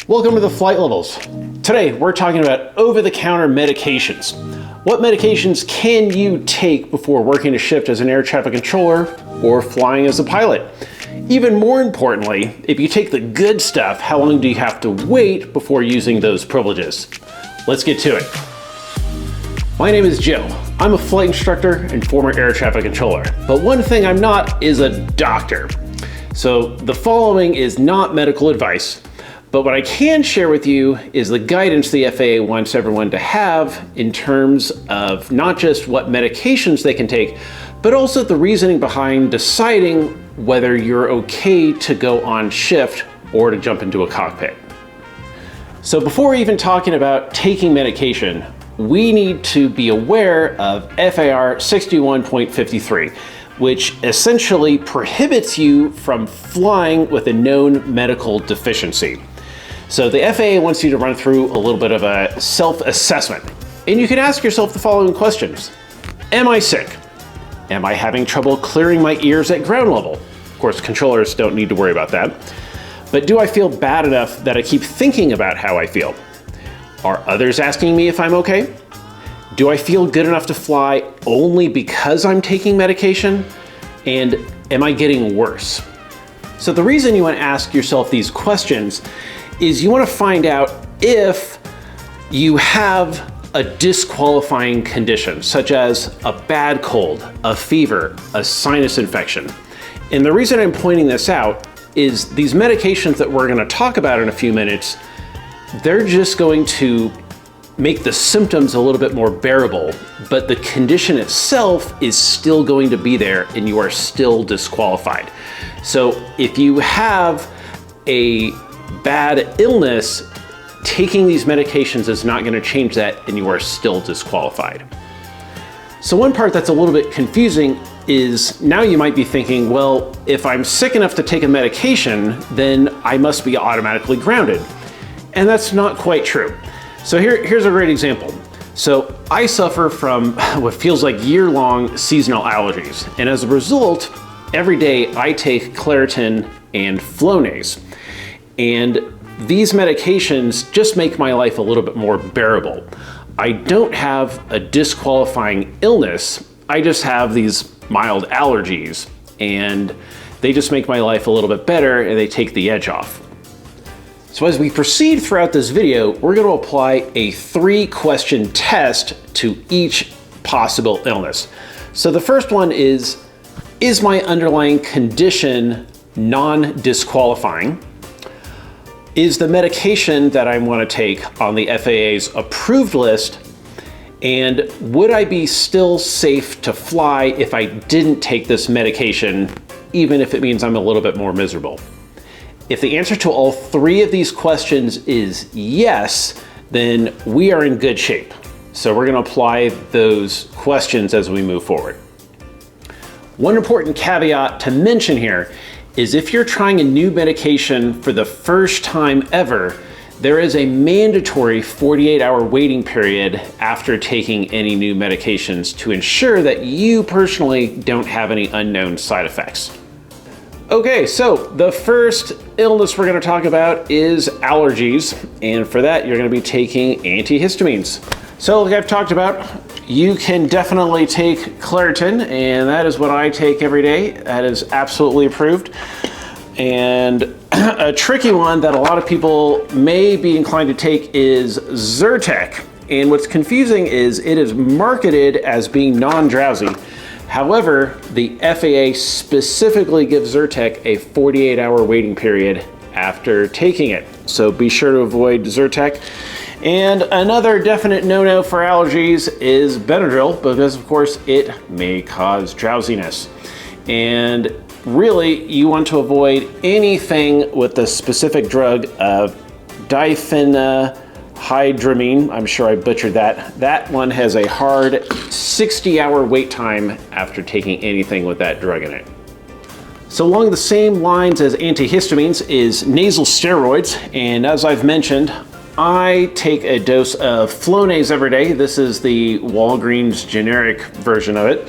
Welcome to the Flight Levels. Today we're talking about over-the-counter medications. What medications can you take before working a shift as an air traffic controller or flying as a pilot? Even more importantly, if you take the good stuff, how long do you have to wait before using those privileges? Let's get to it. My name is Joe. I'm a flight instructor and former air traffic controller. But one thing I'm not is a doctor. So the following is not medical advice. But what I can share with you is the guidance the FAA wants everyone to have in terms of not just what medications they can take, but also the reasoning behind deciding whether you're okay to go on shift or to jump into a cockpit. So before even talking about taking medication, we need to be aware of FAR 61.53, which essentially prohibits you from flying with a known medical deficiency. So the FAA wants you to run through a little bit of a self-assessment. And you can ask yourself the following questions. Am I sick? Am I having trouble clearing my ears at ground level? Of course, controllers don't need to worry about that. But do I feel bad enough that I keep thinking about how I feel? Are others asking me if I'm okay? Do I feel good enough to fly only because I'm taking medication? And am I getting worse? So the reason you want to ask yourself these questions is you want to find out if you have a disqualifying condition, such as a bad cold, a fever, a sinus infection. And the reason I'm pointing this out is these medications that we're going to talk about in a few minutes, they're just going to make the symptoms a little bit more bearable, but the condition itself is still going to be there and you are still disqualified. So if you have a bad illness, taking these medications is not going to change that and you are still disqualified. So one part that's a little bit confusing is now you might be thinking, well, if I'm sick enough to take a medication, then I must be automatically grounded. And that's not quite true. So here's a great example. So I suffer from what feels like year-long seasonal allergies. And as a result, every day I take Claritin and Flonase. And these medications just make my life a little bit more bearable. I don't have a disqualifying illness. I just have these mild allergies and they just make my life a little bit better and they take the edge off. So as we proceed throughout this video, we're going to apply a 3-question test to each possible illness. So the first one is my underlying condition non-disqualifying? Is the medication that I want to take on the FAA's approved list? And would I be still safe to fly if I didn't take this medication, even if it means I'm a little bit more miserable? If the answer to all 3 of these questions is yes, then we are in good shape. So we're going to apply those questions as we move forward. One important caveat to mention here is if you're trying a new medication for the first time ever, there is a mandatory 48-hour waiting period after taking any new medications to ensure that you personally don't have any unknown side effects. Okay, so the first illness we're going to talk about is allergies, and for that you're going to be taking antihistamines. So like I've talked about, you can definitely take Claritin, and that is what I take every day. That is absolutely approved. And a tricky one that a lot of people may be inclined to take is Zyrtec. And what's confusing is it is marketed as being non-drowsy. However, the FAA specifically gives Zyrtec a 48-hour waiting period after taking it. So be sure to avoid Zyrtec. And another definite no-no for allergies is Benadryl, because of course it may cause drowsiness. And really, you want to avoid anything with the specific drug of diphenhydramine. I'm sure I butchered that. That one has a hard 60-hour wait time after taking anything with that drug in it. So along the same lines as antihistamines is nasal steroids. And as I've mentioned, I take a dose of Flonase every day. This is the Walgreens generic version of it,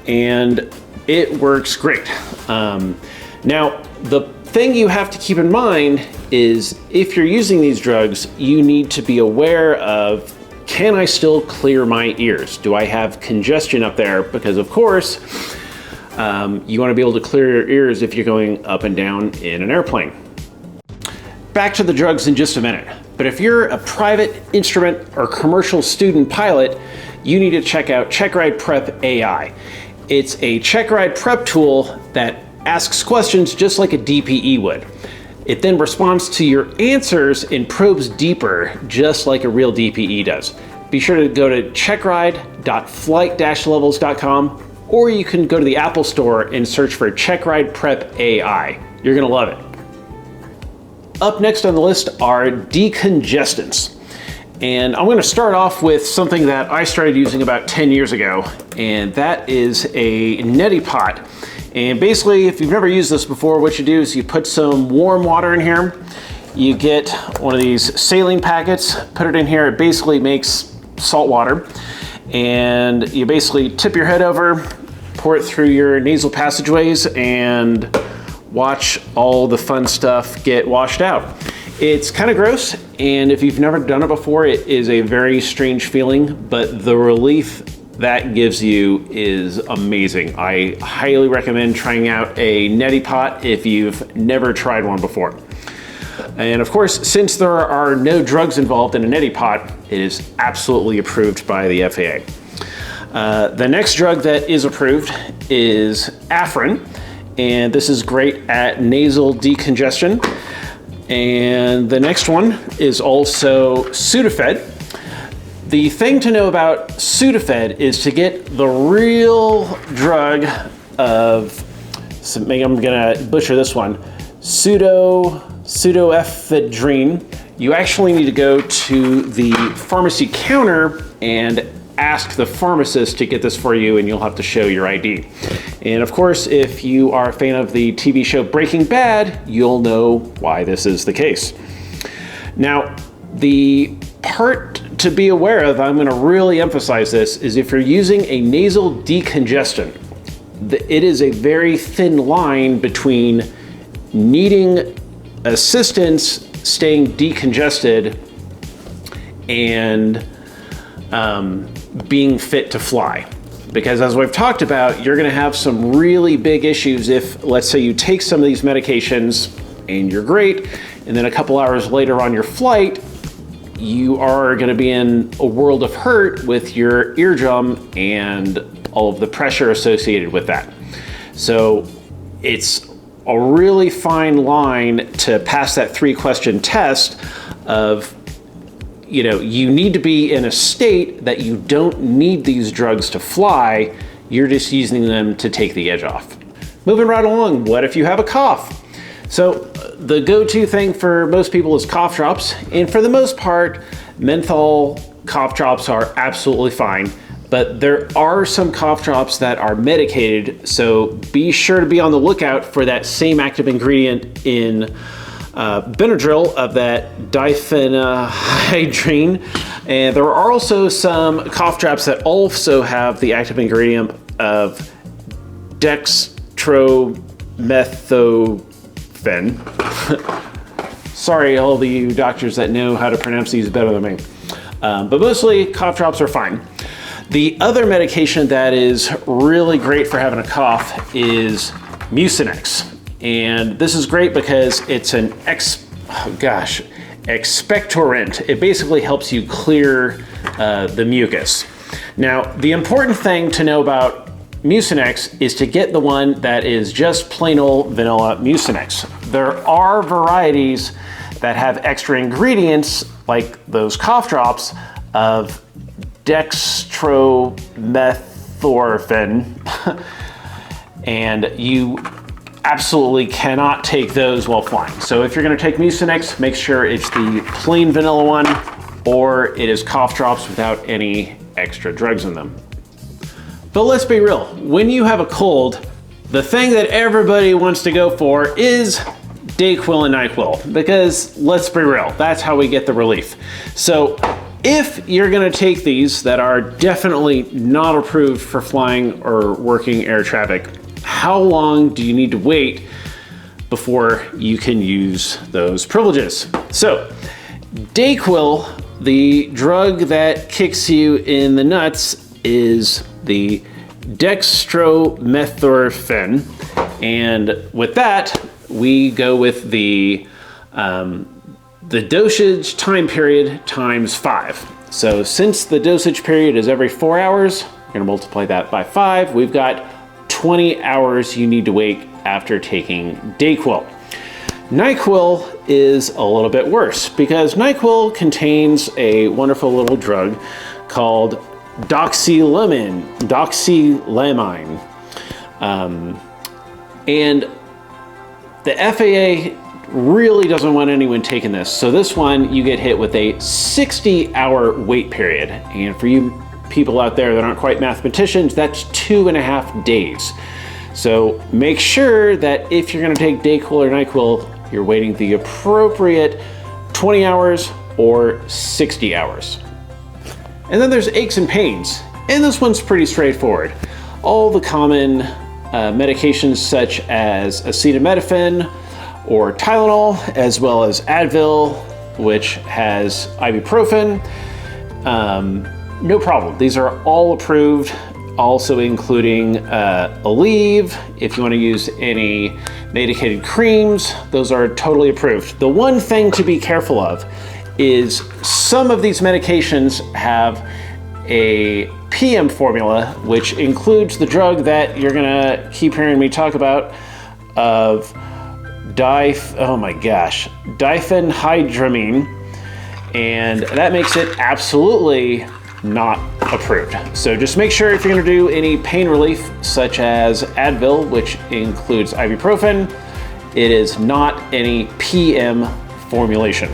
and it works great. Now, the thing you have to keep in mind is if you're using these drugs, you need to be aware of, can I still clear my ears? Do I have congestion up there? Because of course, you want to be able to clear your ears if you're going up and down in an airplane. Back to the drugs in just a minute. But if you're a private instrument or commercial student pilot, you need to check out CheckRide Prep AI. It's a CheckRide prep tool that asks questions just like a DPE would. It then responds to your answers and probes deeper, just like a real DPE does. Be sure to go to checkride.flight-levels.com, or you can go to the Apple Store and search for CheckRide Prep AI. You're gonna love it. Up next on the list are decongestants. And I'm gonna start off with something that I started using about 10 years ago, and that is a neti pot. And basically, if you've never used this before, what you do is you put some warm water in here, you get one of these saline packets, put it in here, it basically makes salt water, and you basically tip your head over, pour it through your nasal passageways, and watch all the fun stuff get washed out. It's kind of gross, and if you've never done it before, it is a very strange feeling, but the relief that gives you is amazing. I highly recommend trying out a neti pot if you've never tried one before. And of course, since there are no drugs involved in a neti pot, it is absolutely approved by the FAA. The next drug that is approved is Afrin, and this is great at nasal decongestion. And the next one is also Sudafed. The thing to know about Sudafed is to get the real drug of, so maybe I'm gonna butcher this one, pseudoephedrine. You actually need to go to the pharmacy counter and ask the pharmacist to get this for you, and you'll have to show your ID. And of course, if you are a fan of the TV show Breaking Bad, you'll know why this is the case. Now, the part to be aware of, I'm going to really emphasize this, is if you're using a nasal decongestant, it is a very thin line between needing assistance staying decongested and being fit to fly. Because as we've talked about, you're going to have some really big issues if, let's say, you take some of these medications and you're great, and then a couple hours later on your flight, you are going to be in a world of hurt with your eardrum and all of the pressure associated with that. So it's a really fine line to pass that 3-question test of, you know, you need to be in a state that you don't need these drugs to fly, you're just using them to take the edge off. Moving right along, what if you have a cough? So the go-to thing for most people is cough drops, and for the most part, menthol cough drops are absolutely fine, but there are some cough drops that are medicated, so be sure to be on the lookout for that same active ingredient in Benadryl of that diphenhydramine. And there are also some cough drops that also have the active ingredient of dextromethorphan. Sorry, all the you doctors that know how to pronounce these better than me. But mostly cough drops are fine. The other medication that is really great for having a cough is Mucinex. And this is great because it's an expectorant. It basically helps you clear the mucus. Now, the important thing to know about Mucinex is to get the one that is just plain old vanilla Mucinex. There are varieties that have extra ingredients, like those cough drops, of dextromethorphan, and you absolutely cannot take those while flying. So if you're going to take Mucinex, make sure it's the plain vanilla one, or it is cough drops without any extra drugs in them. But let's be real, when you have a cold, the thing that everybody wants to go for is DayQuil and NyQuil, because let's be real, that's how we get the relief. So if you're going to take these that are definitely not approved for flying or working air traffic, how long do you need to wait before you can use those privileges. So DayQuil, the drug that kicks you in the nuts, is the dextromethorphan. And with that, we go with the dosage time period times 5. So since the dosage period is every 4 hours, we're going to multiply that by 5. We've got 20 hours you need to wait after taking DayQuil. NyQuil is a little bit worse because NyQuil contains a wonderful little drug called doxylamine. And the FAA really doesn't want anyone taking this. So this one, you get hit with a 60-hour wait period. And for you people out there that aren't quite mathematicians, that's 2.5 days. So make sure that if you're gonna take DayQuil or NyQuil, you're waiting the appropriate 20 hours or 60 hours. And then there's aches and pains. And this one's pretty straightforward. All the common medications such as acetaminophen or Tylenol, as well as Advil, which has ibuprofen, no problem. These are all approved, also including Aleve. If you want to use any medicated creams, those are totally approved. The one thing to be careful of is some of these medications have a PM formula, which includes the drug that you're gonna keep hearing me talk about of diphenhydramine, and that makes it absolutely not approved. So just make sure if you're gonna do any pain relief, such as Advil, which includes ibuprofen, it is not any PM formulation.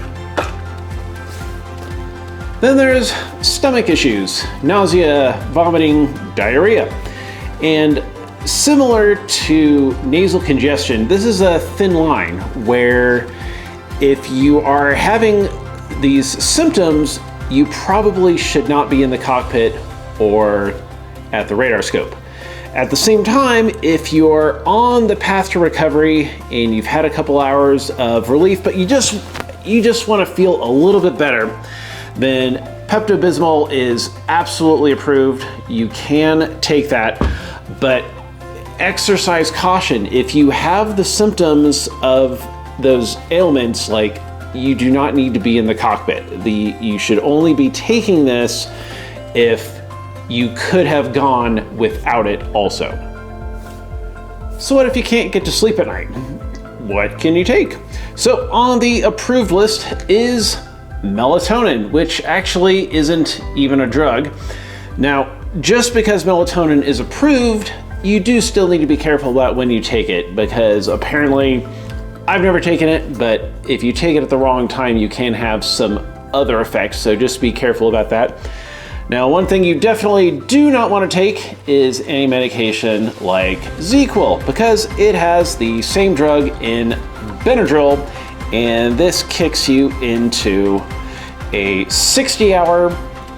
Then there's stomach issues, nausea, vomiting, diarrhea. And similar to nasal congestion, this is a thin line where if you are having these symptoms, you probably should not be in the cockpit or at the radar scope. At the same time, if you're on the path to recovery and you've had a couple hours of relief, but you just want to feel a little bit better, then Pepto-Bismol is absolutely approved. You can take that, but exercise caution. If you have the symptoms of those ailments, like, you do not need to be in the cockpit. You should only be taking this if you could have gone without it also. So what if you can't get to sleep at night? What can you take? So on the approved list is melatonin, which actually isn't even a drug. Now, just because melatonin is approved, you do still need to be careful about when you take it, because apparently, I've never taken it, but if you take it at the wrong time, you can have some other effects, so just be careful about that. Now, one thing you definitely do not want to take is any medication like DayQuil, because it has the same drug in Benadryl, and this kicks you into a 60-hour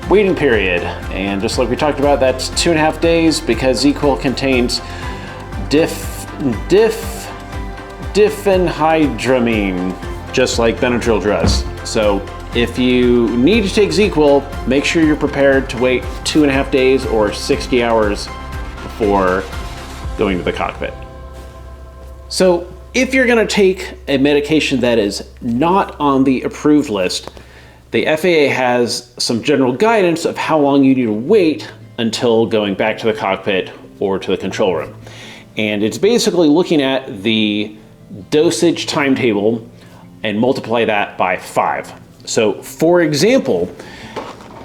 waiting period. And just like we talked about, that's 2.5 days, because DayQuil contains diphenhydramine, just like Benadryl does. So if you need to take DayQuil, make sure you're prepared to wait 2.5 days or 60 hours before going to the cockpit. So if you're gonna take a medication that is not on the approved list, the FAA has some general guidance of how long you need to wait until going back to the cockpit or to the control room. And it's basically looking at the dosage timetable and multiply that by 5. So for example,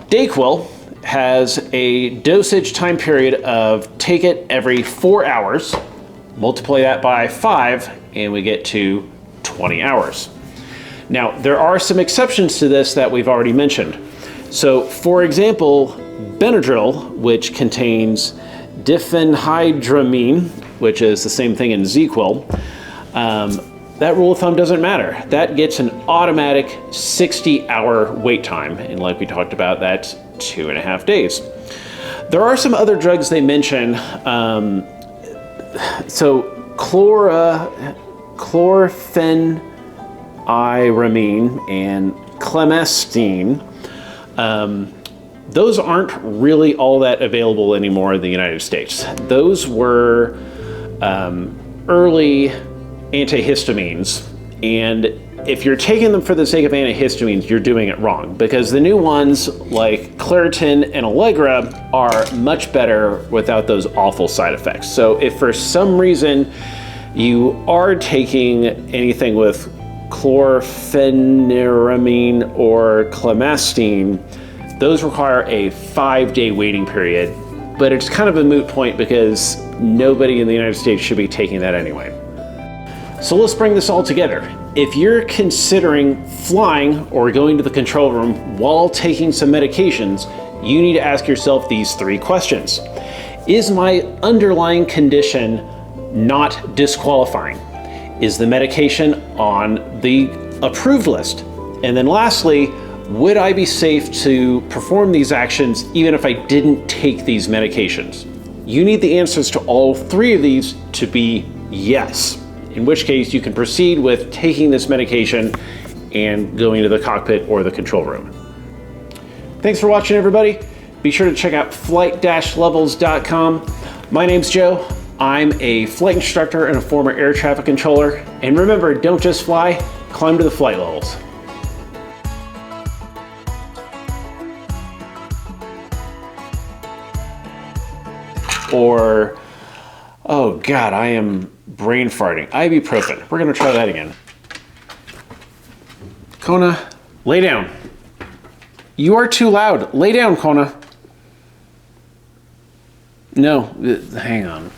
DayQuil has a dosage time period of take it every 4 hours, multiply that by 5, and we get to 20 hours. Now, there are some exceptions to this that we've already mentioned. So for example, Benadryl, which contains diphenhydramine, which is the same thing in DayQuil, that rule of thumb doesn't matter. That gets an automatic 60-hour wait time. And like we talked about, that's 2.5 days. There are some other drugs they mention. So chlorpheniramine and clemastine. Those aren't really all that available anymore in the United States. Those were early antihistamines, and if you're taking them for the sake of antihistamines, you're doing it wrong, because the new ones like Claritin and Allegra are much better without those awful side effects. So if for some reason you are taking anything with chlorpheniramine or clemastine, those require a 5-day waiting period, but it's kind of a moot point because nobody in the United States should be taking that anyway. So let's bring this all together. If you're considering flying or going to the control room while taking some medications, you need to ask yourself these 3 questions. Is my underlying condition not disqualifying? Is the medication on the approved list? And then lastly, would I be safe to perform these actions even if I didn't take these medications? You need the answers to all 3 of these to be yes, in which case you can proceed with taking this medication and going to the cockpit or the control room. Thanks for watching, everybody. Be sure to check out flight-levels.com. My name's Joe. I'm a flight instructor and a former air traffic controller. And remember, don't just fly, climb to the flight levels. Or, oh God, I am brain farting. Ibuprofen. We're gonna try that again. Kona, lay down. You are too loud. Lay down, Kona. No, hang on.